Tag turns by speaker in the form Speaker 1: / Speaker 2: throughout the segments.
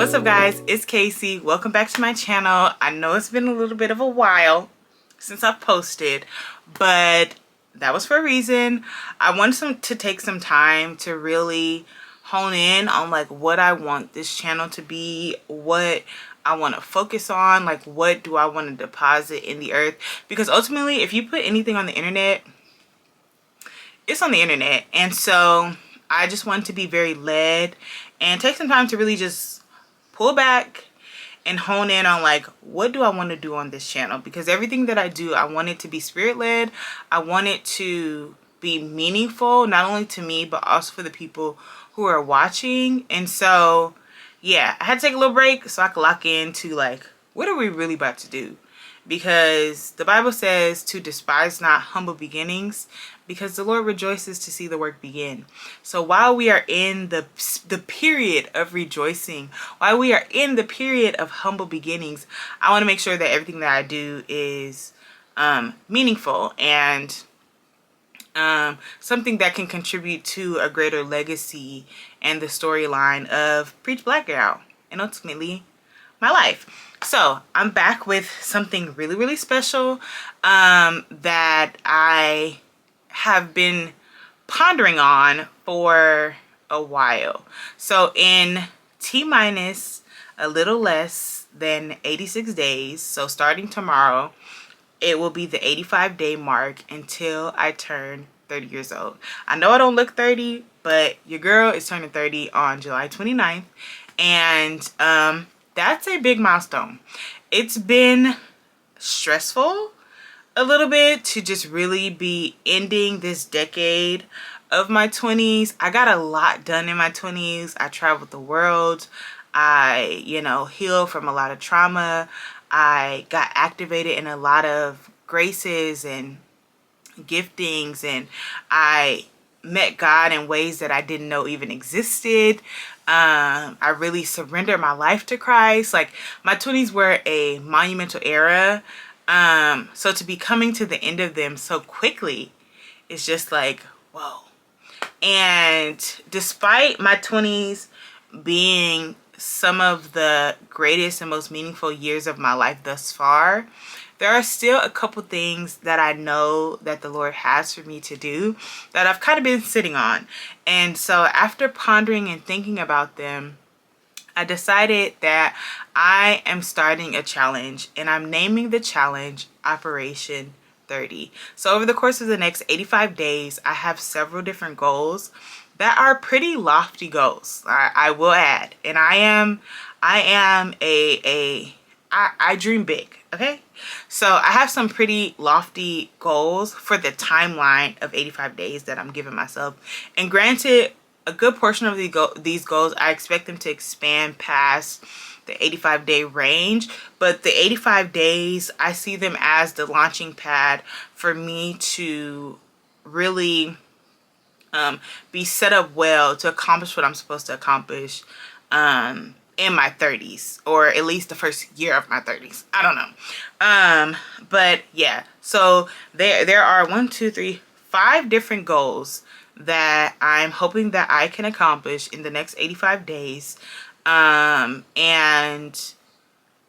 Speaker 1: What's up guys, it's Casey. Welcome back to my channel. I know it's been a little bit of a while since I've posted, but that was for a reason. I wanted to take some time to really hone in on like what I want this channel to be, what I want to focus on, like what do I want to deposit in the earth, because ultimately if you put anything on the internet, it's on the internet. And so I just want to be very led and take some time to really just pull back and hone in on like what do I want to do on this channel, because everything that I do, I want it to be spirit led. I want it to be meaningful, not only to me but also for the people who are watching. And so yeah, I had to take a little break so I could lock into like what are we really about to do, because the Bible says to despise not humble beginnings, because the Lord rejoices to see the work begin. So while we are in the period of rejoicing, while we are in the period of humble beginnings, I want to make sure that everything that I do is meaningful and something that can contribute to a greater legacy and the storyline of Preach Black Girl and ultimately my life. So I'm back with something really, really special that I have been pondering on for a while. So in T-minus a little less than 86 days, so starting tomorrow, it will be the 85-day mark until I turn 30 years old. I know I don't look 30, but your girl is turning 30 on July 29th. And that's a big milestone. It's been stressful a little bit to just really be ending this decade of my 20s. I got a lot done in my 20s. I traveled the world. I, healed from a lot of trauma. I got activated in a lot of graces and giftings, and I met God in ways that I didn't know even existed. I really surrendered my life to Christ. Like my 20s were a monumental era. So to be coming to the end of them so quickly is just like, whoa. And despite my 20s being some of the greatest and most meaningful years of my life thus far, there are still a couple things that I know that the Lord has for me to do that I've kind of been sitting on. And so after pondering and thinking about them, I decided that I am starting a challenge, and I'm naming the challenge Operation 30. So over the course of the next 85 days, I have several different goals that are pretty lofty goals, I will add. And I dream big, okay? So I have some pretty lofty goals for the timeline of 85 days that I'm giving myself. And granted, a good portion of these goals, I expect them to expand past the 85-day range. But the 85 days, I see them as the launching pad for me to really be set up well to accomplish what I'm supposed to accomplish in my 30s, or at least the first year of my 30s. I don't know. But yeah, so there are 5 different goals that I'm hoping that I can accomplish in the next 85 days. And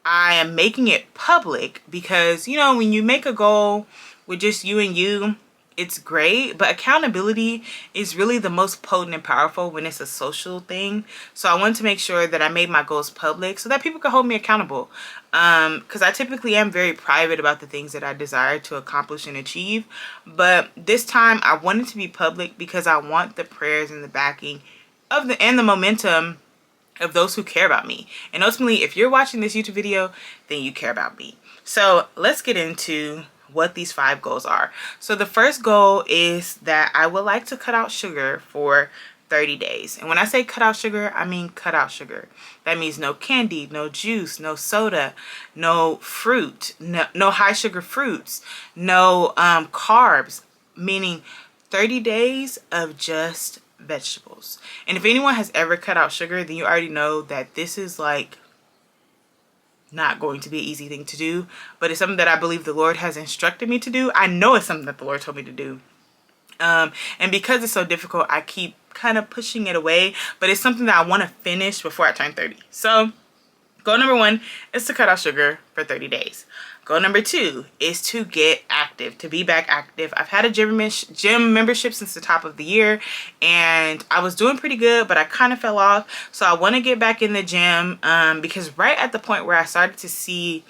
Speaker 1: I am making it public because, when you make a goal with just you and you, it's great, but accountability is really the most potent and powerful when it's a social thing. So I wanted to make sure that I made my goals public so that people could hold me accountable. Because I typically am very private about the things that I desire to accomplish and achieve. But this time I wanted to be public because I want the prayers and the backing of the momentum of those who care about me. And ultimately, if you're watching this YouTube video, then you care about me. So let's get into what these 5 goals are. So the first goal is that I would like to cut out sugar for 30 days. And when I say cut out sugar, I mean cut out sugar. That means no candy, no juice, no soda, no fruit, no high sugar fruits, no carbs, meaning 30 days of just vegetables. And if anyone has ever cut out sugar, then you already know that this is like not going to be an easy thing to do, but it's something that I believe the Lord has instructed me to do. I know it's something that the Lord told me to do. And because it's so difficult, I keep kind of pushing it away, but it's something that I want to finish before I turn 30. So Goal number 1 is to cut out sugar for 30 days. Goal number 2 is to get active, to be back active. I've had a gym membership since the top of the year, and I was doing pretty good, but I kind of fell off. So I want to get back in the gym because right at the point where I started to see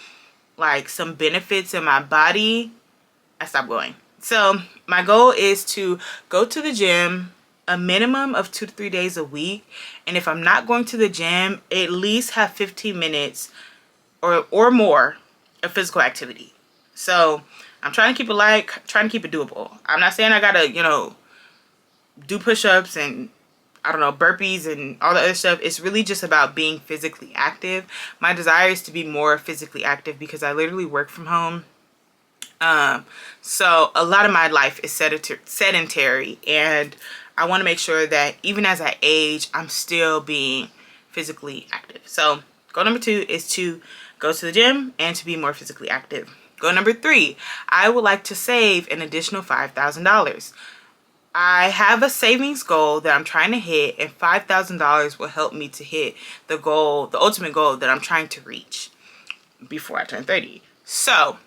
Speaker 1: like some benefits in my body, I stopped going. So my goal is to go to the gym a minimum of 2 to 3 days a week. And if I'm not going to the gym, at least have 15 minutes or more of physical activity. So I'm trying to keep it light, trying to keep it doable. I'm not saying I gotta, do push-ups and I don't know, burpees and all the other stuff. It's really just about being physically active. My desire is to be more physically active because I literally work from home. So a lot of my life is sedentary, and I want to make sure that even as I age, I'm still being physically active. So goal number 2 is to go to the gym and to be more physically active. Goal number 3, I would like to save an additional $5,000. I have a savings goal that I'm trying to hit, and $5,000 will help me to hit the goal, the ultimate goal that I'm trying to reach before I turn 30. So,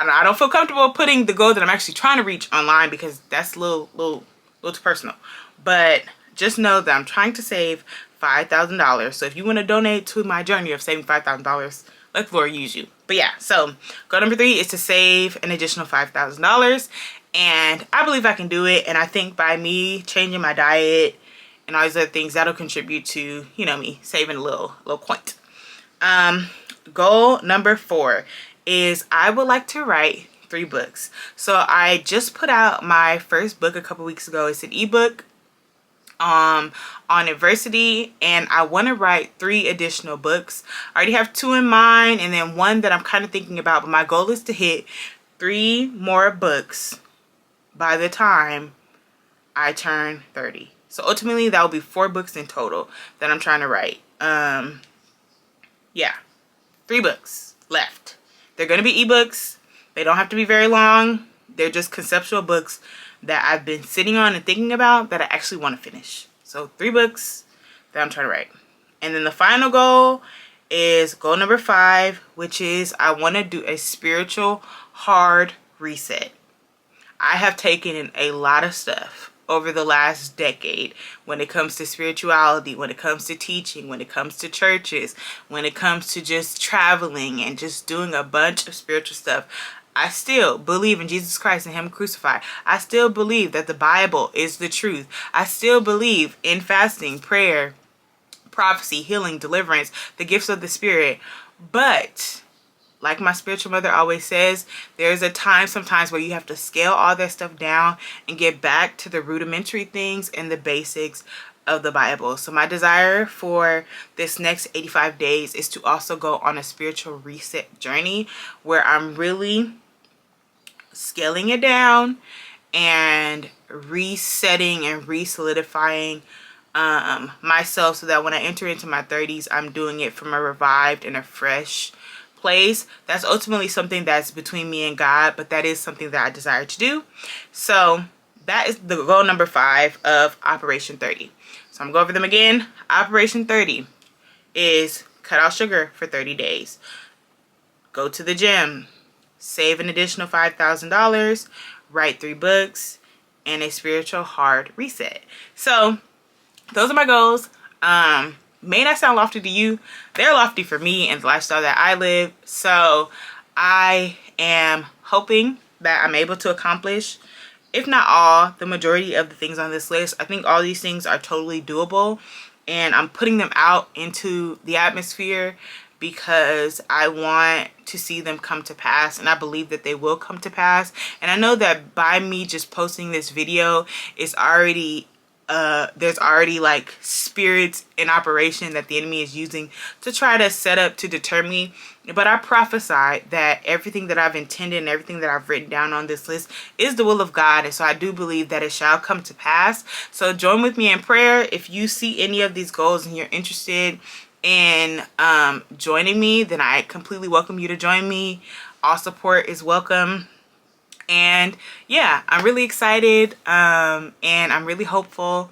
Speaker 1: I don't feel comfortable putting the goal that I'm actually trying to reach online because that's a little too personal. But just know that I'm trying to save $5,000. So if you want to donate to my journey of saving $5,000, let the Lord use you. But yeah, so goal number 3 is to save an additional $5,000. And I believe I can do it. And I think by me changing my diet and all these other things, that'll contribute to, me saving a little coin. Goal number 4 is I would like to write 3 books. So I just put out my first book a couple weeks ago. It's an ebook on adversity, and I want to write 3 additional books. I already have 2 in mind, and then 1 that I'm kind of thinking about, but my goal is to hit 3 more books by the time I turn 30. So ultimately that will be 4 books in total that I'm trying to write. Yeah, 3 books left. They're going to be ebooks. They don't have to be very long. They're just conceptual books that I've been sitting on and thinking about that I actually want to finish. So 3 books that I'm trying to write. And then the final goal is goal number 5, which is I want to do a spiritual hard reset. I have taken in a lot of stuff over the last decade when it comes to spirituality, when it comes to teaching, when it comes to churches, when it comes to just traveling and just doing a bunch of spiritual stuff. I still believe in Jesus Christ and Him crucified. I still believe that the Bible is the truth. I still believe in fasting, prayer, prophecy, healing, deliverance, the gifts of the Spirit. But like my spiritual mother always says, there's a time sometimes where you have to scale all that stuff down and get back to the rudimentary things and the basics of the Bible. So my desire for this next 85 days is to also go on a spiritual reset journey where I'm really scaling it down and resetting and re-solidifying myself so that when I enter into my 30s, I'm doing it from a revived and a fresh place. That's ultimately something that's between me and God, but that is something that I desire to do. So that is the goal number 5 of Operation 30. So I'm going to go over them again. Operation 30 is cut out sugar for 30 days. Go to the gym. Save an additional $5,000. Write 3 books. And a spiritual hard reset. So those are my goals. May not sound lofty to you. They're lofty for me and the lifestyle that I live. So I am hoping that I'm able to accomplish, if not all, the majority of the things on this list. I think all these things are totally doable, and I'm putting them out into the atmosphere because I want to see them come to pass, and I believe that they will come to pass. And I know that by me just posting this video, it's already there's already like spirits in operation that the enemy is using to try to set up to deter me. But I prophesy that everything that I've intended and everything that I've written down on this list is the will of God. And so I do believe that it shall come to pass. So join with me in prayer. If you see any of these goals and you're interested in joining me, then I completely welcome you to join me. All support is welcome. And yeah, I'm really excited and I'm really hopeful,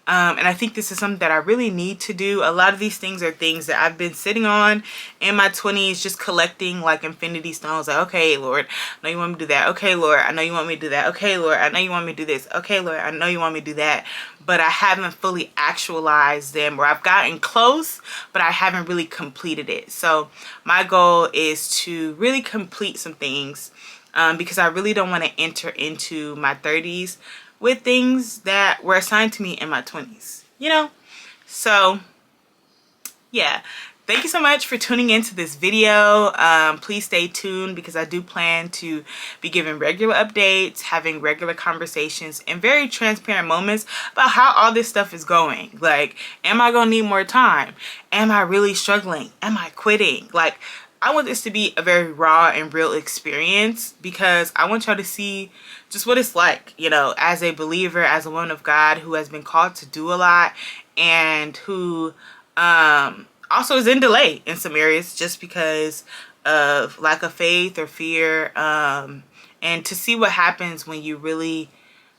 Speaker 1: And I think this is something that I really need to do. A lot of these things are things that I've been sitting on in my 20s, just collecting like infinity stones. Like, okay, Lord, I know you want me to do that. Okay, Lord, I know you want me to do that. Okay, Lord, I know you want me to do this. Okay, Lord, I know you want me to do that. But I haven't fully actualized them, or I've gotten close, but I haven't really completed it. So my goal is to really complete some things, because I really don't want to enter into my 30s with things that were assigned to me in my 20s, you know? So yeah, thank you so much for tuning into this video. Please stay tuned, because I do plan to be giving regular updates, having regular conversations, and very transparent moments about how all this stuff is going. Like, am I gonna need more time? Am I really struggling? Am I quitting? Like, I want this to be a very raw and real experience, because I want y'all to see just what it's like, you know, as a believer, as a woman of God who has been called to do a lot, and who also is in delay in some areas just because of lack of faith or fear, and to see what happens when you really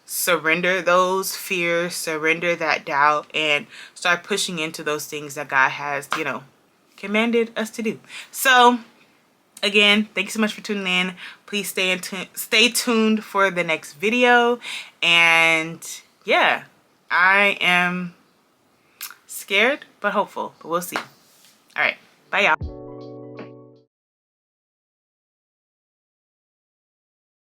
Speaker 1: surrender those fears, surrender that doubt, and start pushing into those things that God has, you know, commanded us to do. So again, thank you so much for tuning in. Please stay tuned for the next video. And yeah, I am scared but hopeful, but we'll see. All right, bye y'all.